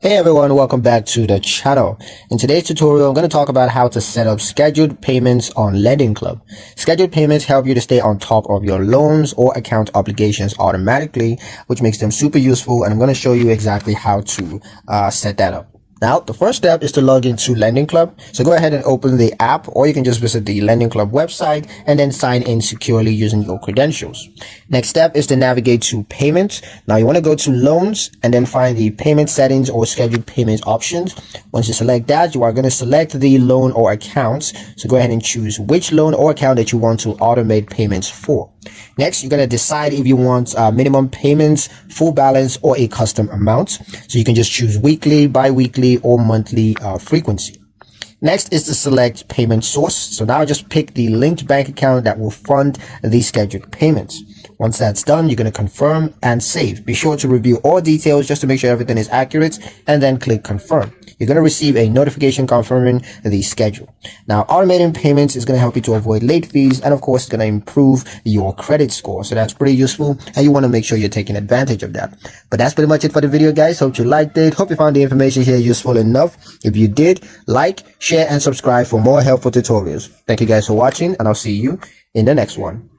Hey everyone, welcome back to the channel. In today's tutorial, I'm going to talk about how to set up scheduled payments on Lendingclub. Scheduled payments help you to stay on top of your loans or account obligations automatically, which makes them super useful, and I'm going to show you exactly how to set that up. Now, the first step is to log into Lendingclub. So go ahead and open the app, or you can just visit the Lendingclub website and then sign in securely using your credentials. Next step is to navigate to payments. Now you want to go to loans and then find the payment settings or scheduled payments options. Once you select that, you are going to select the loan or accounts. So go ahead and choose which loan or account that you want to automate payments for. Next, you're going to decide if you want minimum payments, full balance, or a custom amount. So you can just choose weekly, bi-weekly, or monthly frequency. Next is to select payment source. So now just pick the linked bank account that will fund the scheduled payments. Once that's done, you're going to confirm and save. Be sure to review all details just to make sure everything is accurate, and then click confirm. You're going to receive a notification confirming the schedule. Now, automating payments is going to help you to avoid late fees, and of course, it's going to improve your credit score. So that's pretty useful, and you want to make sure you're taking advantage of that. But that's pretty much it for the video, guys. Hope you liked it. Hope you found the information here useful enough. If you did, like, share, and subscribe for more helpful tutorials. Thank you guys for watching, and I'll see you in the next one.